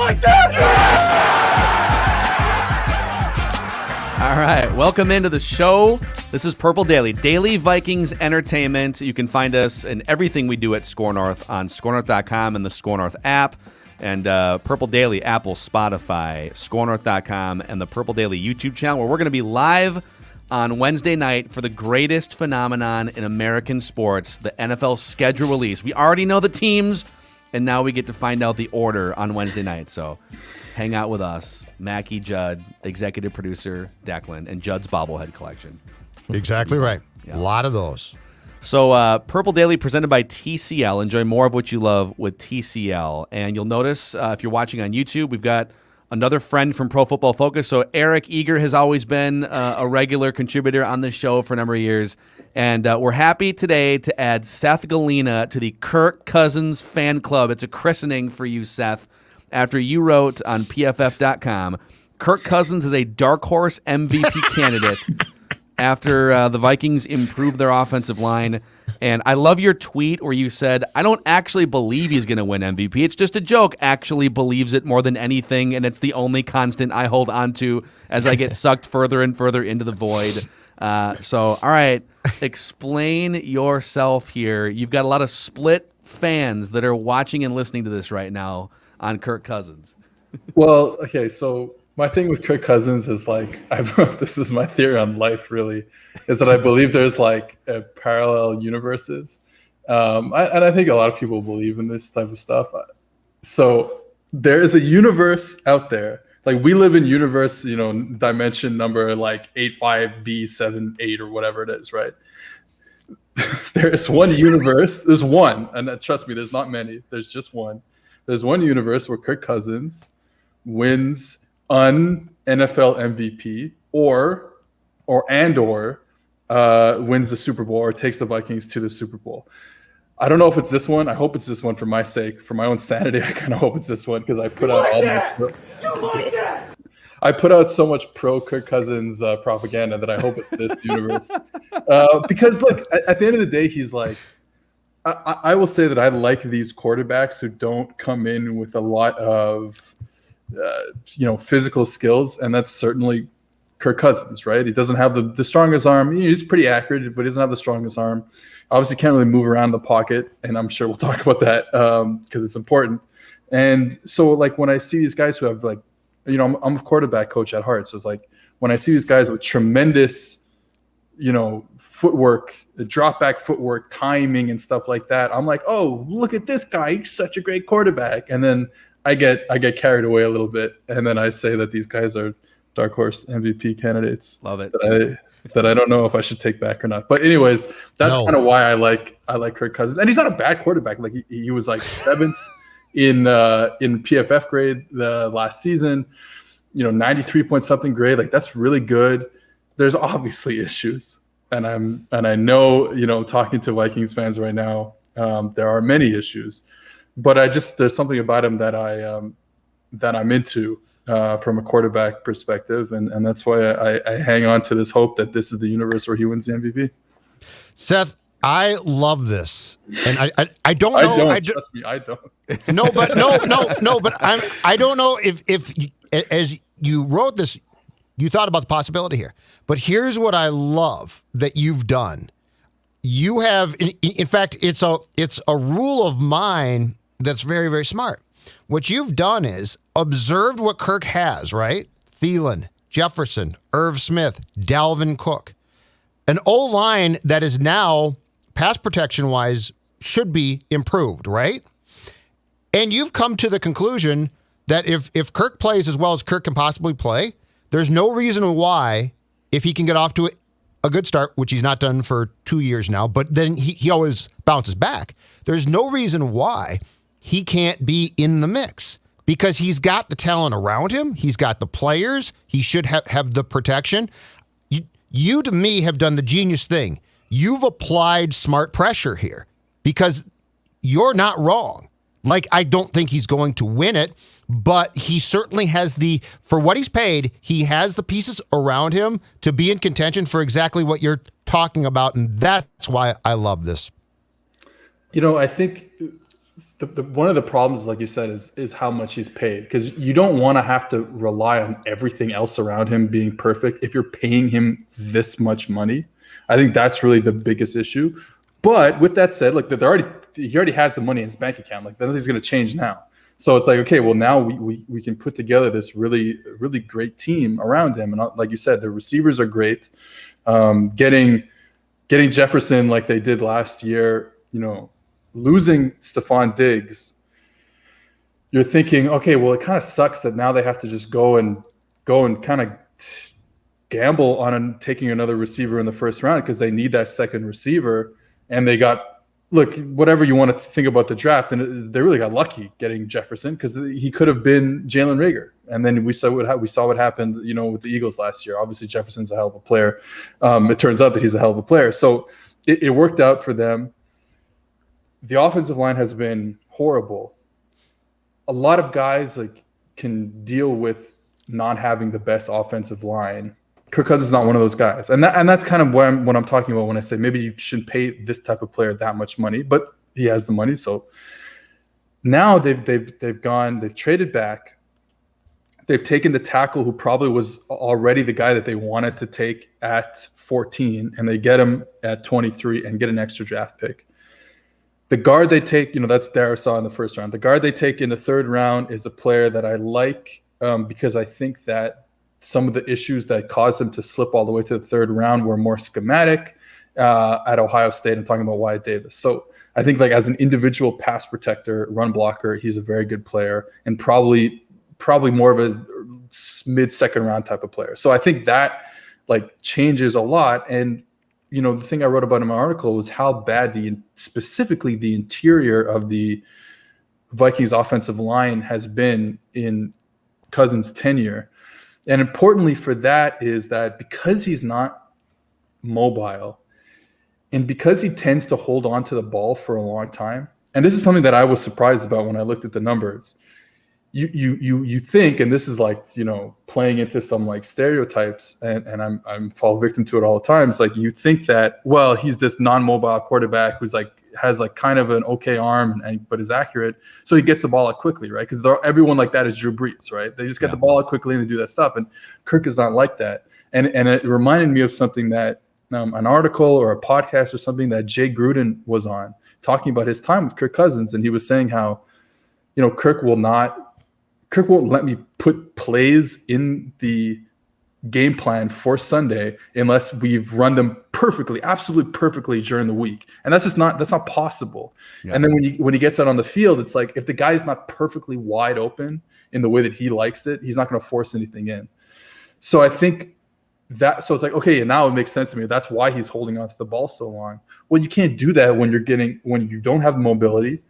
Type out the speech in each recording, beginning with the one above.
like that? All right, welcome into the show. This is Purple Daily, daily Vikings entertainment. You can find us in everything we do at Score North on scorenorth.com and the Score North app. And Purple Daily, Apple, Spotify, scorenorth.com, and the Purple Daily YouTube channel, where we're going to be live on Wednesday night for the greatest phenomenon in American sports, the NFL schedule release. We already know the teams, and now we get to find out the order on Wednesday night. So hang out with us, Mackie, Judd, executive producer Declan, and Judd's bobblehead collection. Exactly right. Yeah. A lot of those. So Purple Daily presented by TCL. Enjoy more of what you love with TCL. And you'll notice if you're watching on YouTube, we've got another friend from Pro Football Focus. So Eric Eager has always been a regular contributor on this show for a number of years. And we're happy today to add Seth Galina to the Kirk Cousins fan club. It's a christening for you, Seth, after you wrote on PFF.com, Kirk Cousins is a dark horse MVP candidate after the Vikings improved their offensive line. And I love your tweet where you said, I don't actually believe he's going to win MVP. It's just a joke. Actually believes it more than anything, and it's the only constant I hold on to as I get sucked further and further into the void. All right, explain yourself here. You've got a lot of split fans that are watching and listening to this right now on Kirk Cousins. Well, okay, so my thing with Kirk Cousins is this is my theory on life, really, is that I believe there's like a parallel universes. I think a lot of people believe in this type of stuff. So there is a universe out there. Like we live in universe, dimension number like 85B78 or whatever it is, right? There's one universe. There's one, and trust me, there's not many. There's just one. There's one universe where Kirk Cousins wins an NFL MVP or wins the Super Bowl or takes the Vikings to the Super Bowl. I don't know if it's this one. I hope it's this one for my sake, for my own sanity. I kind of hope it's this one because I put I put out so much pro Kirk Cousins propaganda that I hope it's this universe. Because look, at the end of the day, he's like, I will say that I like these quarterbacks who don't come in with a lot of physical skills, and that's certainly Kirk Cousins, right? He doesn't have the strongest arm. He's pretty accurate, but he doesn't have the strongest arm. Obviously, can't really move around the pocket, and I'm sure we'll talk about that because it's important. And so, like when I see these guys who have I'm a quarterback coach at heart, so it's like when I see these guys with tremendous, footwork, drop back footwork, timing, and stuff like that, I'm like, oh, look at this guy, he's such a great quarterback. And then I get carried away a little bit, and then I say that these guys are dark horse MVP candidates. Love it. That I don't know if I should take back or not. But anyways, that's kind of why I like Kirk Cousins, and he's not a bad quarterback. Like he was like 7th in PFF grade the last season. 93 point something grade. Like that's really good. There's obviously issues, and I know talking to Vikings fans right now, there are many issues. But there's something about him that I'm into from a quarterback perspective, and that's why I hang on to this hope that this is the universe where he wins the MVP. Seth, I love this, and I don't know. Trust me, I don't. No, but I don't know if as you wrote this, you thought about the possibility here. But here's what I love that you've done. You have, in fact, it's a rule of mine that's very, very smart. What you've done is observed what Kirk has, right? Thielen, Jefferson, Irv Smith, Dalvin Cook. An O-line that is now, pass protection-wise, should be improved, right? And you've come to the conclusion that if Kirk plays as well as Kirk can possibly play, there's no reason why, if he can get off to a good start, which he's not done for 2 years now, but then he always bounces back. There's no reason why he can't be in the mix because he's got the talent around him. He's got the players. He should have the protection. You, to me, have done the genius thing. You've applied smart pressure here because you're not wrong. Like, I don't think he's going to win it, but he certainly has for what he's paid, he has the pieces around him to be in contention for exactly what you're talking about, and that's why I love this. I think one of the problems, like you said, is how much he's paid, because you don't want to have to rely on everything else around him being perfect if you're paying him this much money. I think that's really the biggest issue. But with that said, like he already has the money in his bank account. Like nothing's going to change now. So it's like, okay, well now we can put together this really really great team around him, and like you said, the receivers are great. Getting Jefferson like they did last year, losing Stephon Diggs, you're thinking, okay, well, it kind of sucks that now they have to just go and kind of gamble on taking another receiver in the first round because they need that second receiver. And they whatever you want to think about the draft, and they really got lucky getting Jefferson, because he could have been Jalen Reagor. And then we saw what happened, with the Eagles last year. Obviously, Jefferson's a hell of a player. It turns out that he's a hell of a player. So it worked out for them. The offensive line has been horrible. A lot of guys can deal with not having the best offensive line. Kirk Cousins is not one of those guys, and that's kind of what I'm talking about when I say maybe you shouldn't pay this type of player that much money, but he has the money. So now they've traded back. They've taken the tackle who probably was already the guy that they wanted to take at 14, and they get him at 23 and get an extra draft pick. The guard they take, that's Darisaw in the first round. The guard they take in the third round is a player that I like because I think that some of the issues that caused him to slip all the way to the third round were more schematic at Ohio State. I'm talking about Wyatt Davis. So I think as an individual pass protector, run blocker, he's a very good player, and probably more of a mid-second round type of player. So I think that changes a lot. And the thing I wrote about in my article was how bad specifically the interior of the Vikings offensive line has been in Cousins' tenure. And importantly for that is that because he's not mobile, and because he tends to hold on to the ball for a long time, and this is something that I was surprised about when I looked at the numbers. You think, and this is playing into some stereotypes, and I'm fall victim to it all the time. It's you think that, well, he's this non-mobile quarterback who's has kind of an okay arm but is accurate, so he gets the ball out quickly, right? Because everyone like that is Drew Brees, right? They just get the ball out quickly and they do that stuff. And Kirk is not like that. And it reminded me of something that an article or a podcast or something that Jay Gruden was on, talking about his time with Kirk Cousins, and he was saying how Kirk won't let me put plays in the game plan for Sunday unless we've run them perfectly, absolutely perfectly during the week. And that's not possible. Yeah. And then when he gets out on the field, it's if the guy is not perfectly wide open in the way that he likes it, he's not going to force anything in. So I think it's okay, now it makes sense to me. That's why he's holding on to the ball so long. Well, you can't do that when you don't have mobility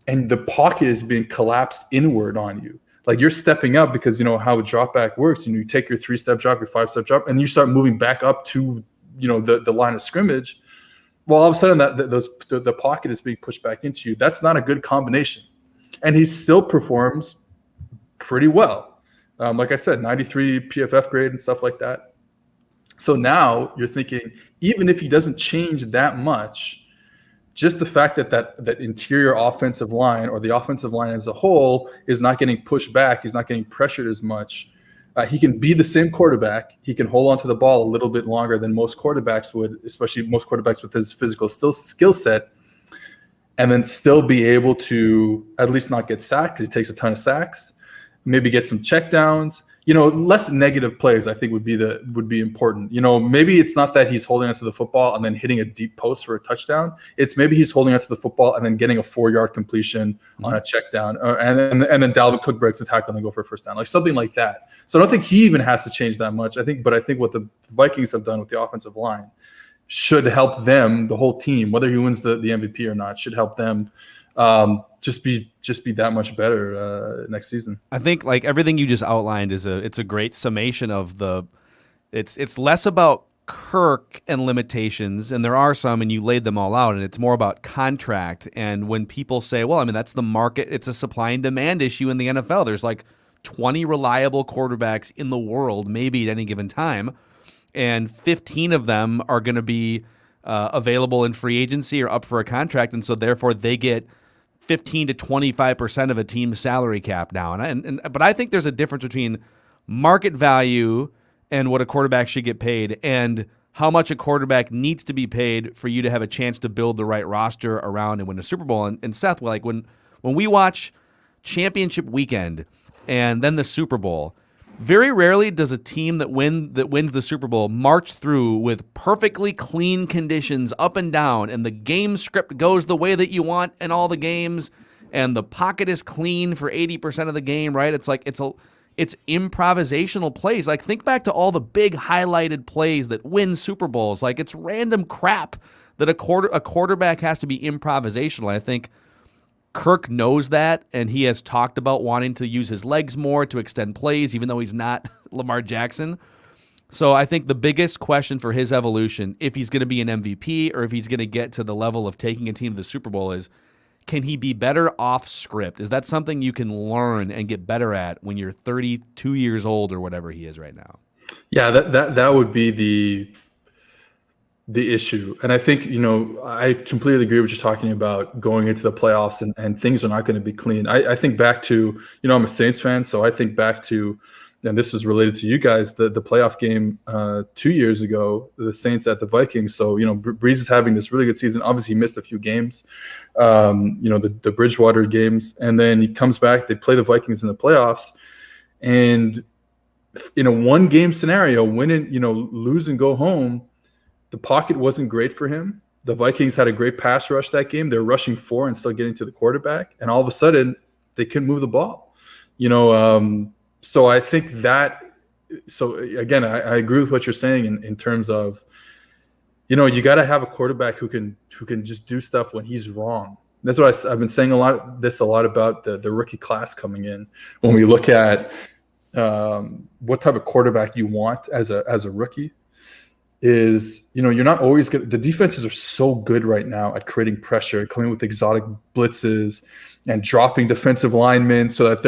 and the pocket is being collapsed inward on you. You're stepping up because how a drop back works. You take your 3-step drop, your 5-step drop, and you start moving back up to the line of scrimmage. Well, all of a sudden the pocket is being pushed back into you. That's not a good combination. And he still performs pretty well. Like I said, 93 PFF grade and stuff like that. So now you're thinking, even if he doesn't change that much, just the fact that interior offensive line or the offensive line as a whole is not getting pushed back, he's not getting pressured as much. He can be the same quarterback. He can hold on to the ball a little bit longer than most quarterbacks would, especially most quarterbacks with his physical skill set, and then still be able to at least not get sacked because he takes a ton of sacks, maybe get some checkdowns. Less negative plays, I think, would be important. Maybe it's not that he's holding onto the football and then hitting a deep post for a touchdown. It's maybe he's holding onto the football and then getting a 4-yard completion on a check down, and then Dalvin Cook breaks the tackle and they go for a first down, something like that. So I don't think he even has to change that much. I think what the Vikings have done with the offensive line should help them, the whole team, whether he wins the MVP or not, should help them just be that much better next season. I think everything you just outlined it's a great summation of it's less about Kirk and limitations, and there are some, and you laid them all out, and it's more about contract. And when people say, well, that's the market, it's a supply and demand issue in the NFL. There's 20 reliable quarterbacks in the world, maybe at any given time, and 15 of them are going to be available in free agency or up for a contract, and so therefore they get 15 to 25% of a team's salary cap now. But I think there's a difference between market value and what a quarterback should get paid and how much a quarterback needs to be paid for you to have a chance to build the right roster around and win a Super Bowl. And Seth, like when we watch championship weekend and then the Super Bowl, very rarely does a team that wins the Super Bowl march through with perfectly clean conditions up and down, and the game script goes the way that you want in all the games, and the pocket is clean for 80% of the game, right? It's like it's improvisational plays. Like, think back to all the big highlighted plays that win Super Bowls. Like, it's random crap that a quarterback has to be improvisational. I think Kirk knows that, and he has talked about wanting to use his legs more to extend plays, even though he's not Lamar Jackson. So I think the biggest question for his evolution, if he's going to be an MVP or if he's going to get to the level of taking a team to the Super Bowl, is can he be better off script? Is that something you can learn and get better at when you're 32 years old or whatever he is right now? Yeah, that would be the issue. And I think, I completely agree with what you're talking about going into the playoffs and things are not going to be clean. I think back to, I'm a Saints fan, so I think back to, and this is related to you guys, the playoff game 2 years ago, the Saints at the Vikings. So, Brees is having this really good season. Obviously, he missed a few games, the Bridgewater games. And then he comes back, they play the Vikings in the playoffs. And in a one-game scenario, lose and go home, the pocket wasn't great for him. The Vikings had a great pass rush that game. They're rushing 4 and still getting to the quarterback. And all of a sudden, they couldn't move the ball. So I think that – so, again, I agree with what you're saying in terms of, you got to have a quarterback who can just do stuff when he's wrong. That's what I've been saying a lot about the rookie class coming in. When we look at what type of quarterback you want as a rookie, is, you're not always good. The defenses are so good right now at creating pressure, coming with exotic blitzes and dropping defensive linemen so that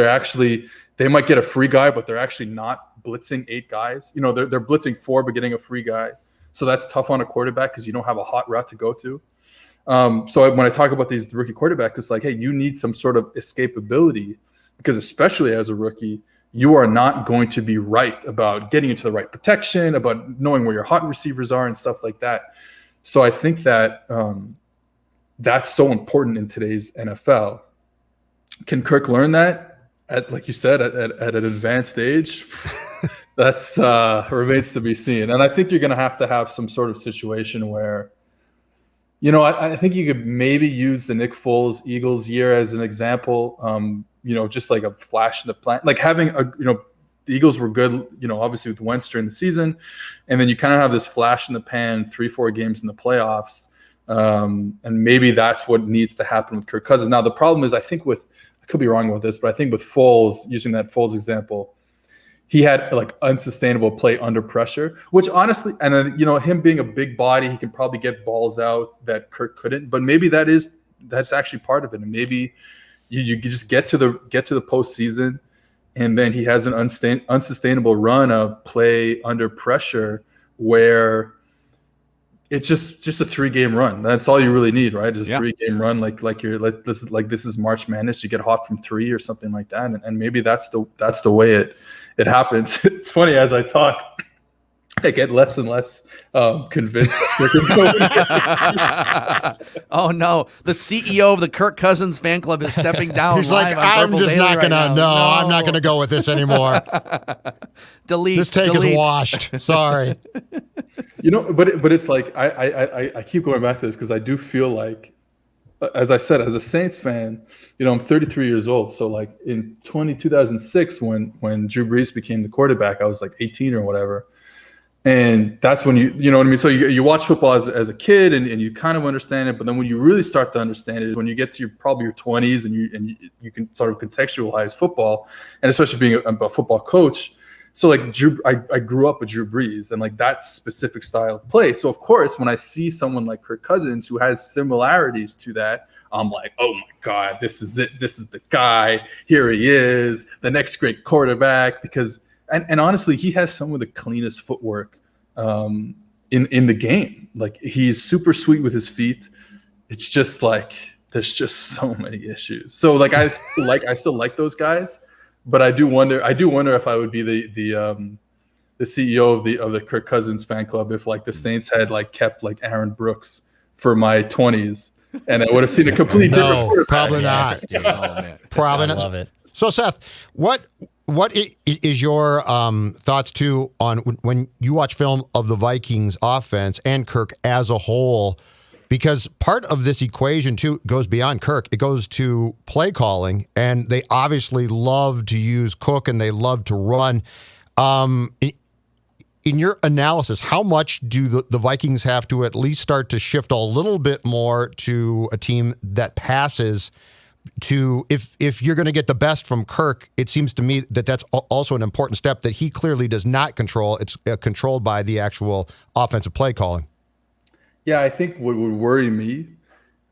they might get a free guy, but they're actually not blitzing 8 guys. They're blitzing 4, but getting a free guy. So that's tough on a quarterback because you don't have a hot route to go to. So when I talk about these rookie quarterbacks, it's like, hey, you need some sort of escapability because especially as a rookie, you are not going to be right about getting into the right protection, about knowing where your hot receivers are and stuff like that. So I think that that's so important in today's NFL. Can Kirk learn that at, like you said, at an advanced age? That's remains to be seen. And I think you're going to have some sort of situation where, I think you could maybe use the Nick Foles Eagles year as an example. Just like a flash in the pan, like having the Eagles were good, obviously with Wentz during the season. And then you kind of have this flash in the pan, 3-4 games in the playoffs. And maybe that's what needs to happen with Kirk Cousins. Now, the problem is, I could be wrong about this, but I think with Foles, using that Foles example, he had like unsustainable play under pressure, which honestly, and then, him being a big body, he can probably get balls out that Kirk couldn't, but maybe that's actually part of it. And maybe you just get to the postseason, and then he has an unsustainable run of play under pressure where it's just a 3-game run. That's all you really need, right? Just a 3-game run, this is March Madness. You get hot from 3 or something like that, and maybe that's the way it happens. It's funny, as I talk, I get less and less convinced that oh no, the CEO of the Kirk Cousins fan club is stepping down. He's like, I'm just not gonna. Right no, I'm not gonna go with this anymore. Delete. This take is washed. Sorry. But it's like I keep going back to this because I do feel like, as I said, as a Saints fan, I'm 33 years old. So like in 2006, when Drew Brees became the quarterback, I was like 18 or whatever. And that's when you know what I mean? So you watch football as a kid and you kind of understand it. But then when you really start to understand it, when you get to probably your 20s and you can sort of contextualize football, and especially being a football coach. So like I grew up with Drew Brees and like that specific style of play. So of course, when I see someone like Kirk Cousins who has similarities to that, I'm like, oh my God, this is it. This is the guy. Here he is, the next great quarterback. Because and honestly, he has some of the cleanest footwork in the game. Like he's super sweet with his feet. It's just like there's just so many issues. So like I still like those guys, but I do wonder if I would be the CEO of the Kirk Cousins fan club if like the Saints had like kept like Aaron Brooks for my 20s, and I would have seen a completely different quarterback. Probably not. Yes, dude. Oh, man. Probably I not. love it. So Seth, what is your thoughts too on when you watch film of the Vikings offense and Kirk as a whole? Because part of this equation too goes beyond Kirk. It goes to play calling, and they obviously love to use Cook and they love to run. In your analysis, how much do the Vikings have to at least start to shift a little bit more to a team that passes? To if you're going to get the best from Kirk, it seems to me that that's also an important step that he clearly does not control. It's controlled by the actual offensive play calling. Yeah, I think what would worry me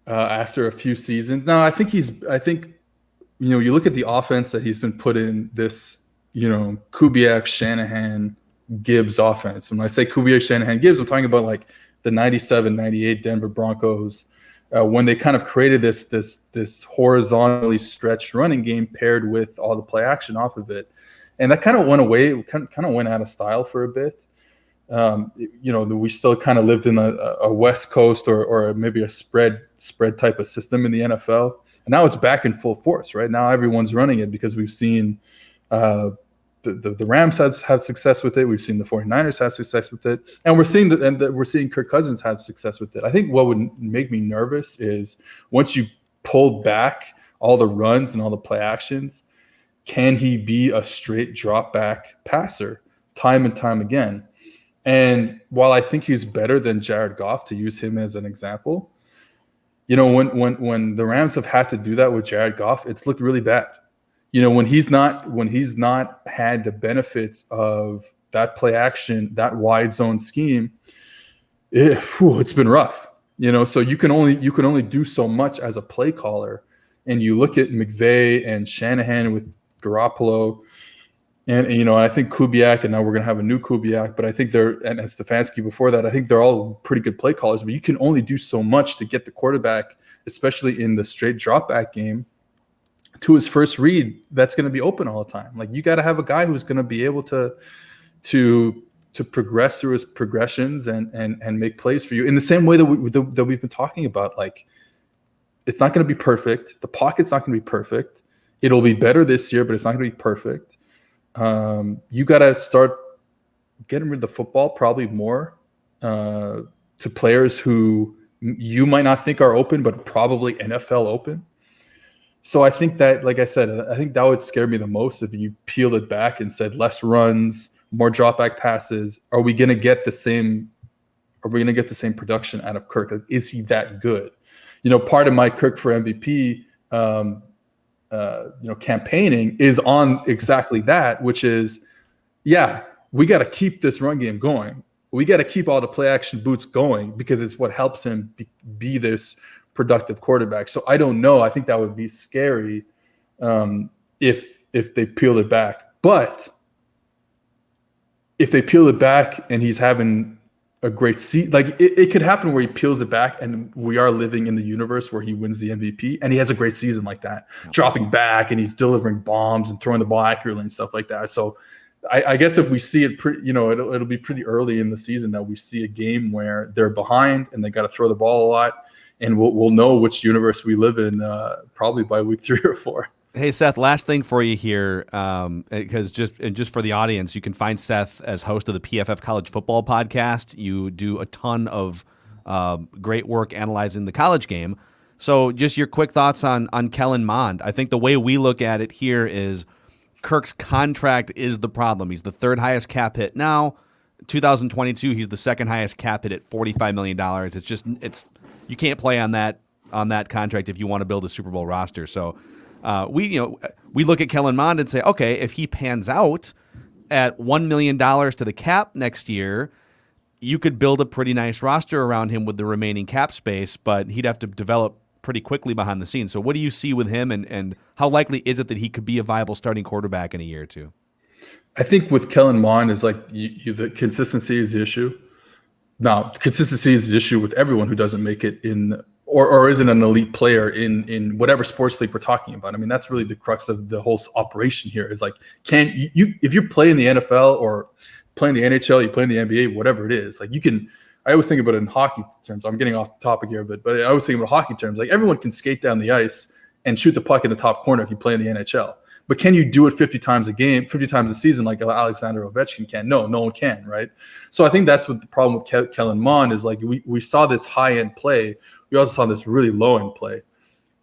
after a few seasons. Now, I think you look at the offense that he's been put in this, Kubiak, Shanahan, Gibbs offense. And when I say Kubiak, Shanahan, Gibbs, I'm talking about like the 97, 98 Denver Broncos when they kind of created this horizontally stretched running game paired with all the play action off of it. And that kind of went away, kind of went out of style for a bit. We still kind of lived in a West Coast or maybe a spread type of system in the NFL. And now it's back in full force, right? Now everyone's running it because we've seen the Rams have success with it. We've seen the 49ers have success with it. And we're seeing Kirk Cousins have success with it. I think what would make me nervous is once you pull back all the runs and all the play actions, can he be a straight drop back passer time and time again? And while I think he's better than Jared Goff, to use him as an example, when the Rams have had to do that with Jared Goff, it's looked really bad. When he's not had the benefits of that play action, that wide zone scheme, it's been rough. So you can only do so much as a play caller. And you look at McVay and Shanahan with Garoppolo. And I think Kubiak, and now we're going to have a new Kubiak, but I think and Stefanski before that, I think they're all pretty good play callers, but you can only do so much to get the quarterback, especially in the straight drop back game, to his first read that's going to be open all the time. Like you got to have a guy who's going to be able to progress through his progressions and make plays for you in the same way that we've been talking about. Like it's not going to be perfect. The pocket's not going to be perfect. It'll be better this year, but it's not going to be perfect. You got to start getting rid of the football probably more to players who you might not think are open, but probably NFL open. So I think that, like I said, I think that would scare me the most if you peeled it back and said less runs, more drop back passes. Are we going to get the same? Are we going to get the same production out of Kirk? Like, is he that good? Part of my Kirk for MVP. Campaigning is on exactly that, which is, we got to keep this run game going. We got to keep all the play action boots going because it's what helps him be this productive quarterback. So I don't know. I think that would be scary if they peel it back. But if they peel it back and he's having a great season, like it could happen where he peels it back and we are living in the universe where he wins the MVP and he has a great season like that, dropping back and he's delivering bombs and throwing the ball accurately and stuff like that. So I guess if we see it, it'll be pretty early in the season that we see a game where they're behind and they got to throw the ball a lot, and we'll know which universe we live in probably by week 3 or 4. Hey, Seth, last thing for you here, because just for the audience, you can find Seth as host of the PFF College Football Podcast. You do a ton of great work analyzing the college game. So just your quick thoughts on Kellen Mond. I think the way we look at it here is Kirk's contract is the problem. He's the third highest cap hit now. 2022, he's the second highest cap hit at $45 million. It's you can't play on that contract if you want to build a Super Bowl roster. So we look at Kellen Mond and say, okay, if he pans out at $1 million to the cap next year, you could build a pretty nice roster around him with the remaining cap space, but he'd have to develop pretty quickly behind the scenes. So what do you see with him, and how likely is it that he could be a viable starting quarterback in a year or two? I think with Kellen Mond is like the consistency is the issue. Now, consistency is the issue with everyone who doesn't make it in or isn't an elite player in whatever sports league we're talking about. I mean, that's really the crux of the whole operation here is like, can you if you play in the NFL or play in the NHL, you play in the NBA, whatever it is, like you can. I always think about it in hockey terms. I'm getting off topic here, but I always think about hockey terms. Like everyone can skate down the ice and shoot the puck in the top corner if you play in the NHL. But can you do it 50 times a game, 50 times a season like Alexander Ovechkin can? No one can, right? So I think that's what the problem with Kellen Mond is. Like we saw this high-end play. We also saw this really low-end play.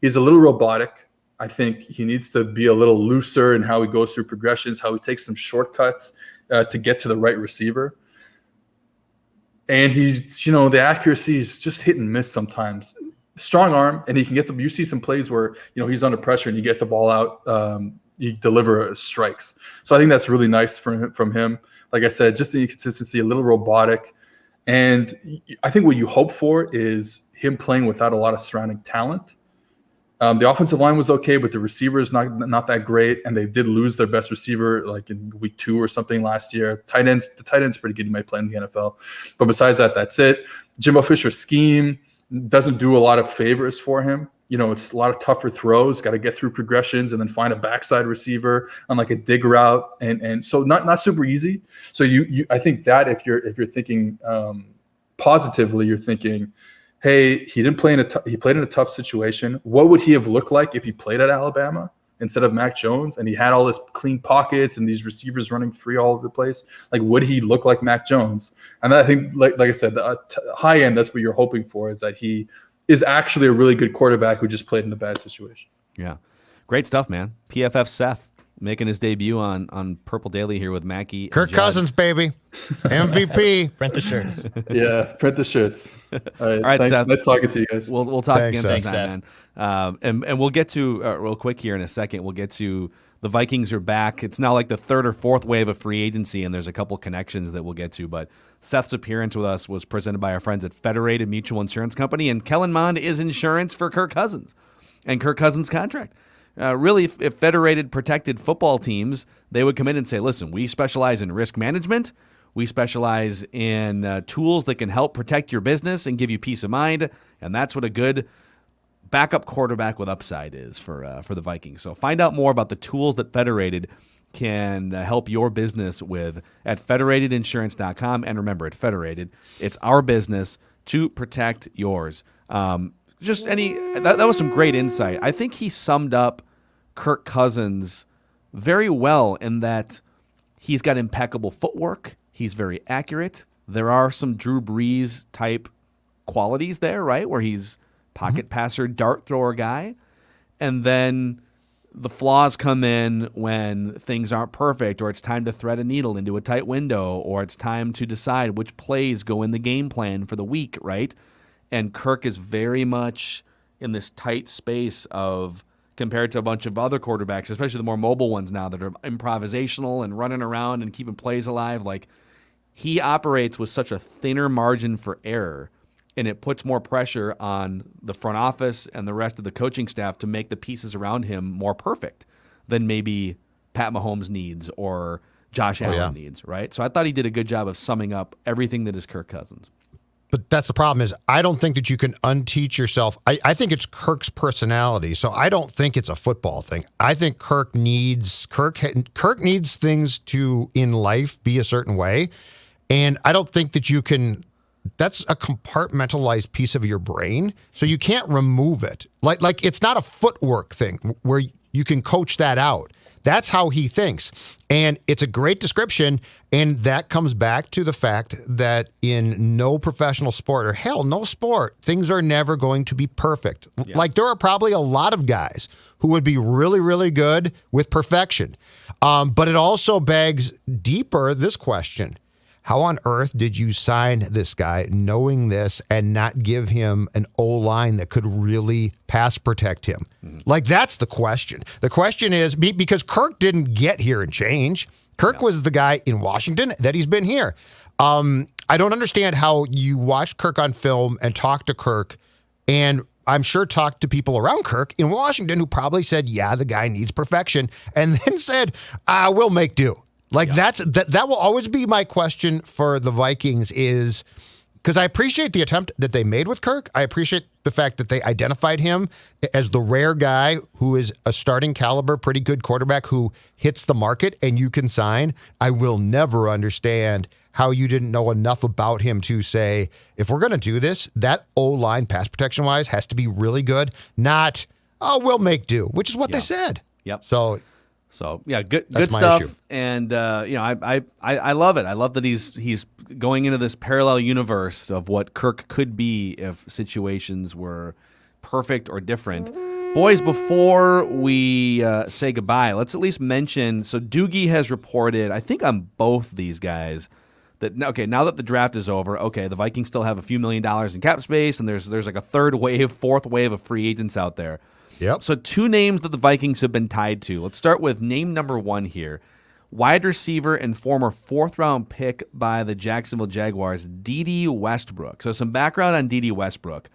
He's a little robotic. I think he needs to be a little looser in how he goes through progressions, how he takes some shortcuts to get to the right receiver. And he's, the accuracy is just hit and miss sometimes. Strong arm, and he can get you see some plays where, he's under pressure and you get the ball out, you deliver strikes. So I think that's really nice from him. Like I said, just the inconsistency, a little robotic. And I think what you hope for is him playing without a lot of surrounding talent. The offensive line was okay, but the receiver is not that great, and they did lose their best receiver like in week 2 or something last year. The tight end's pretty good. You might play in the NFL, but besides that, that's it. Jimbo Fisher's scheme doesn't do a lot of favors for him. It's a lot of tougher throws. Got to get through progressions and then find a backside receiver on like a dig route, and so not super easy. So I think that if you're thinking positively, you're thinking, hey, he played in a tough situation. What would he have looked like if he played at Alabama instead of Mac Jones and he had all this clean pockets and these receivers running free all over the place? Like, would he look like Mac Jones? And I think, like I said, the high end, that's what you're hoping for, is that he is actually a really good quarterback who just played in a bad situation. Yeah. Great stuff, man. PFF Seth making his debut on Purple Daily here with Mackie. Kirk Cousins, baby. MVP. Print the shirts. Yeah, print the shirts. All right, thanks, Seth. Nice talking to you guys. We'll talk Thanks, again Seth. sometime, man. And we'll get to, real quick here in a second, we'll get to the Vikings are back. It's now like the third or fourth wave of free agency, and there's a couple connections that we'll get to. But Seth's appearance with us was presented by our friends at Federated Mutual Insurance Company, and Kellen Mond is insurance for Kirk Cousins and Kirk Cousins' contract. Really, if Federated protected football teams, they would come in and say, listen, we specialize in risk management. We specialize in tools that can help protect your business and give you peace of mind. And that's what a good backup quarterback with upside is for the Vikings. So find out more about the tools that Federated can help your business with at federatedinsurance.com. And remember, at Federated, it's our business to protect yours. That was some great insight. I think he summed up Kirk Cousins very well in that he's got impeccable footwork. He's very accurate. There are some Drew Brees type qualities there, right? Where he's pocket passer, dart thrower guy. And then the flaws come in when things aren't perfect, or it's time to thread a needle into a tight window, or it's time to decide which plays go in the game plan for the week, right? And Kirk is very much in this tight space of, compared to a bunch of other quarterbacks, especially the more mobile ones now that are improvisational and running around and keeping plays alive. Like, he operates with such a thinner margin for error, and it puts more pressure on the front office and the rest of the coaching staff to make the pieces around him more perfect than maybe Pat Mahomes needs or Josh Allen needs, right? So I thought he did a good job of summing up everything that is Kirk Cousins. But that's the problem is I don't think that you can unteach yourself. I think it's Kirk's personality. So I don't think it's a football thing. I think Kirk needs things to, in life, be a certain way. And I don't think that you can, that's a compartmentalized piece of your brain. So you can't remove it. Like it's not a footwork thing where you can coach that out. That's how he thinks. And it's a great description. And that comes back to the fact that in no professional sport, or hell, no sport, things are never going to be perfect. Yeah. Like there are probably a lot of guys who would be really, really good with perfection. But it also begs deeper this question. How on earth did you sign this guy knowing this and not give him an O-line that could really pass protect him? Mm-hmm. Like, that's the question. The question is, because Kirk didn't get here and change. Kirk was the guy in Washington that he's been here. I don't understand how you watch Kirk on film and talk to Kirk, and I'm sure talked to people around Kirk in Washington who probably said, yeah, the guy needs perfection, and then said, we'll make do. Like that will always be my question for the Vikings is, because I appreciate the attempt that they made with Kirk. I appreciate the fact that they identified him as the rare guy who is a starting caliber, pretty good quarterback who hits the market and you can sign. I will never understand how you didn't know enough about him to say, if we're going to do this, that O-line pass protection-wise has to be really good, not, oh, we'll make do, which is what they said. Yep. So yeah, good that's my stuff, issue. and I love it. I love that he's going into this parallel universe of what Kirk could be if situations were perfect or different. Boys, before we say goodbye, let's at least mention. So Doogie has reported, I think on both these guys, that now that the draft is over, the Vikings still have a few $1 million in cap space, and there's like a fourth wave of free agents out there. Yep. So 2 names that the Vikings have been tied to. Let's start with name number 1 here. Wide receiver and former 4th-round pick by the Jacksonville Jaguars, Dede Westbrook. So some background on Dede Westbrook.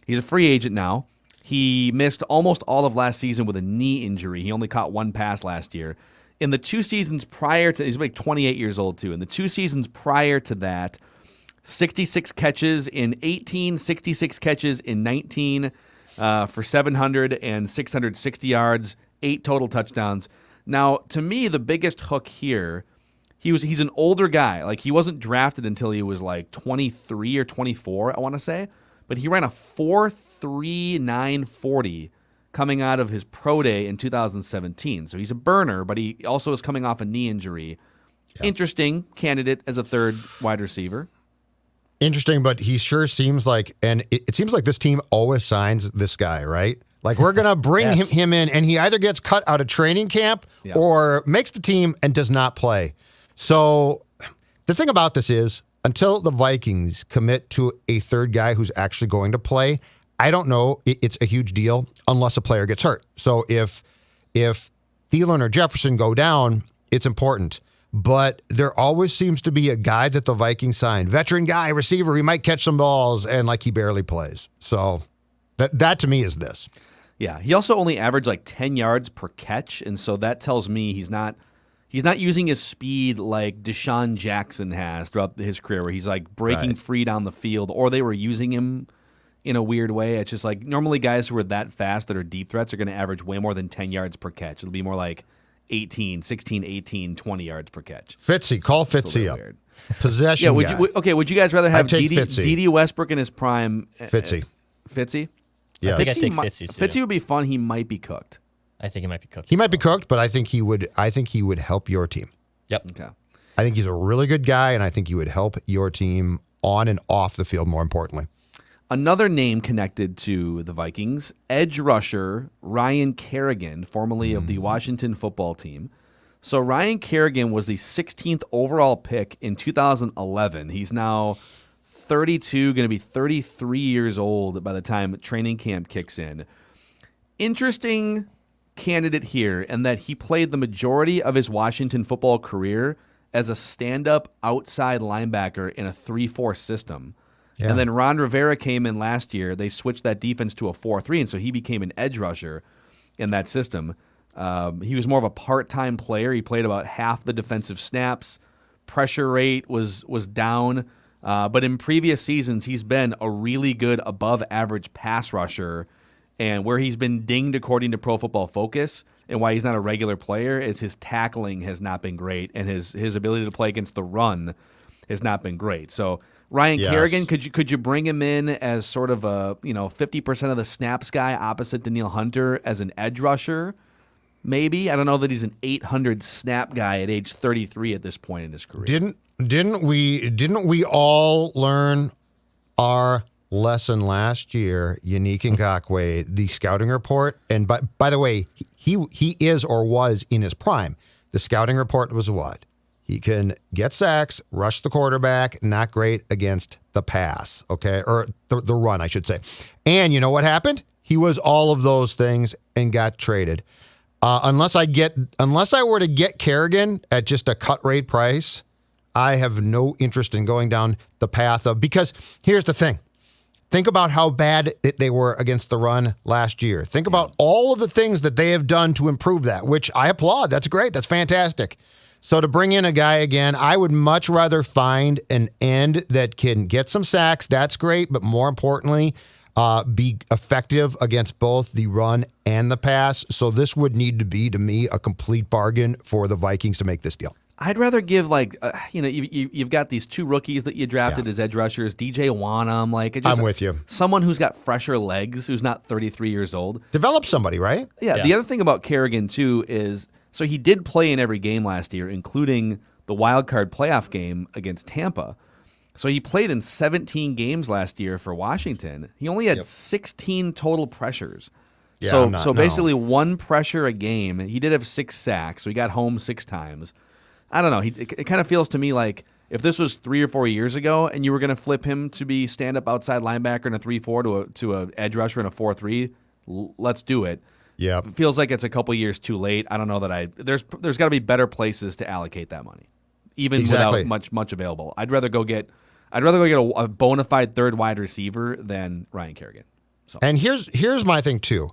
He's a free agent now. He missed almost all of last season with a knee injury. He only caught 1 pass last year. In the 2 seasons prior to, he's like 28 years old too. In the 2 seasons prior to that, 66 catches in 18, 66 catches in 19, for 700 and 660 yards, 8 total touchdowns. Now, to me, the biggest hook here, he's an older guy. Like, he wasn't drafted until he was like 23 or 24, I want to say. But he ran a 4.39 40 coming out of his pro day in 2017. So he's a burner, but he also is coming off a knee injury. Yeah. Interesting candidate as a 3rd wide receiver. Interesting, but he sure seems like, and it seems like this team always signs this guy, right? Like, we're going to bring him in, and he either gets cut out of training camp or makes the team and does not play. So the thing about this is, until the Vikings commit to a 3rd guy who's actually going to play, I don't know it's a huge deal unless a player gets hurt. So if Thielen or Jefferson go down, it's important. But there always seems to be a guy that the Vikings sign. Veteran guy, receiver, he might catch some balls, and like he barely plays. So that to me is this. Yeah, he also only averaged like 10 yards per catch, and so that tells me he's not using his speed like Deshaun Jackson has throughout his career, where he's like breaking free down the field, or they were using him in a weird way. It's just like normally guys who are that fast that are deep threats are going to average way more than 10 yards per catch. It'll be more like 16, 18, 20 yards per catch. Fitzy, call Fitzy up. Weird. Possession guy. Would you guys rather have Dede Westbrook in his prime? Fitzy. Yeah, I think I'd take Fitzy too. Fitzy would be fun. He might be cooked. I think he might be cooked. He might be cooked, but I think he would help your team. Yep. Okay. I think he's a really good guy, and I think he would help your team on and off the field, more importantly. Another name connected to the Vikings, edge rusher Ryan Kerrigan, formerly of the Washington football team. So Ryan Kerrigan was the 16th overall pick in 2011. He's now 32, going to be 33 years old by the time training camp kicks in. Interesting candidate here in that he played the majority of his Washington football career as a stand-up outside linebacker in a 3-4 system. Yeah. And then Ron Rivera came in last year. They switched that defense to a 4-3, and so he became an edge rusher in that system. He was more of a part-time player. He played about half the defensive snaps. Pressure rate was down. But in previous seasons, he's been a really good above-average pass rusher. And where he's been dinged according to Pro Football Focus and why he's not a regular player is his tackling has not been great, and his ability to play against the run has not been great. So Ryan Kerrigan, could you bring him in as sort of a 50% of the snaps guy opposite Danielle Hunter as an edge rusher? Maybe. I don't know that he's an 800 snap guy at age 33 at this point in his career. Didn't we all learn our lesson last year, Yannick Ngakoue, the scouting report? And by the way, he is or was in his prime. The scouting report was what? He can get sacks, rush the quarterback, not great against the pass, okay? Or the run, I should say. And you know what happened? He was all of those things and got traded. Unless I were to get Carrigan at just a cut rate price, I have no interest in going down the path of, because here's the thing. Think about how bad they were against the run last year. Think about all of the things that they have done to improve that, which I applaud. That's great. That's fantastic. So to bring in a guy again, I would much rather find an end that can get some sacks. That's great, but more importantly, be effective against both the run and the pass. So this would need to be, to me, a complete bargain for the Vikings to make this deal. I'd rather give you've got these 2 rookies that you drafted as edge rushers, DJ Wanham. I'm with you. Someone who's got fresher legs, who's not 33 years old. Develop somebody, right? Yeah. The other thing about Carrigan too is, so he did play in every game last year, including the wild card playoff game against Tampa. So he played in 17 games last year for Washington. He only had 16 total pressures. Yeah, so basically 1 pressure a game. He did have 6 sacks, so he got home 6 times. I don't know. It kind of feels to me like if this was 3 or 4 years ago and you were going to flip him to be stand-up outside linebacker in a 3-4 to a edge rusher in a 4-3, let's do it. Yeah. It feels like it's a couple years too late. I don't know that there's got to be better places to allocate that money, even without much available. I'd rather go get a bona fide third wide receiver than Ryan Kerrigan. So. And here's my thing too,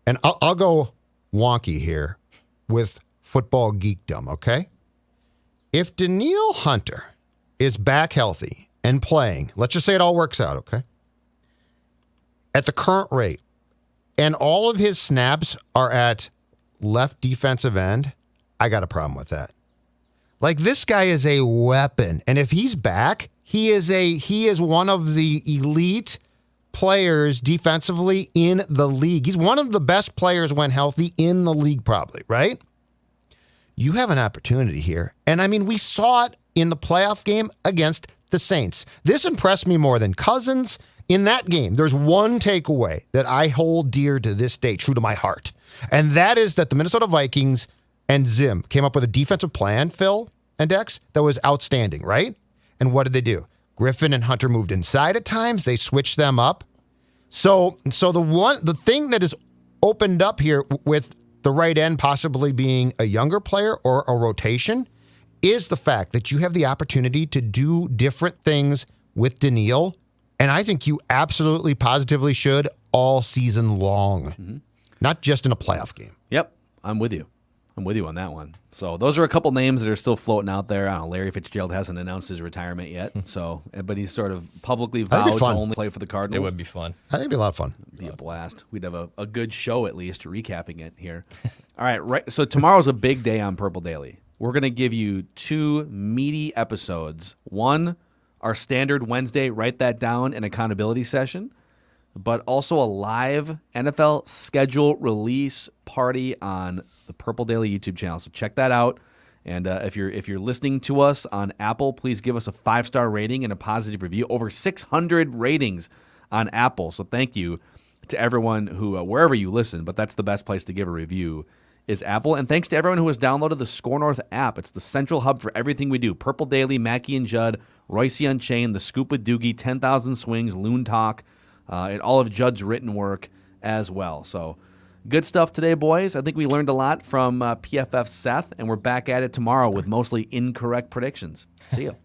and I'll go wonky here with football geekdom. Okay. If Danielle Hunter is back healthy and playing, let's just say it all works out, okay? At the current rate, and all of his snaps are at left defensive end, I got a problem with that. Like, this guy is a weapon, and if he's back, he is one of the elite players defensively in the league. He's one of the best players when healthy in the league, probably, right? You have an opportunity here. And I mean, we saw it in the playoff game against the Saints. This impressed me more than Cousins. In that game, there's one takeaway that I hold dear to this day, true to my heart. And that is that the Minnesota Vikings and Zim came up with a defensive plan, Phil and Dex, that was outstanding, right? And what did they do? Griffin and Hunter moved inside at times. They switched them up. So the thing that is opened up here with the right end possibly being a younger player or a rotation is the fact that you have the opportunity to do different things with Danielle, and I think you absolutely positively should all season long, not just in a playoff game. Yep, I'm with you. I'm with you on that one. So those are a couple names that are still floating out there. I don't know, Larry Fitzgerald hasn't announced his retirement yet, but he's sort of publicly vowed to only play for the Cardinals. It would be fun. I think it'd be a lot of fun. It'd be a blast. We'd have a good show at least recapping it here. All right. So tomorrow's a big day on Purple Daily. We're going to give you 2 meaty episodes. One, our standard Wednesday, write that down, an accountability session, but also a live NFL schedule release party on the Purple Daily YouTube channel. So check that out. And if you're listening to us on Apple, please give us a 5-star rating and a positive review. Over 600 ratings on Apple. So thank you to everyone who, wherever you listen, but that's the best place to give a review is Apple. And thanks to everyone who has downloaded the Score North app. It's the central hub for everything we do. Purple Daily, Mackie and Judd, Royce Unchained, The Scoop with Doogie, 10,000 Swings, Loon Talk, and all of Judd's written work as well. So good stuff today, boys. I think we learned a lot from PFF Seth, and we're back at it tomorrow with mostly incorrect predictions. See you.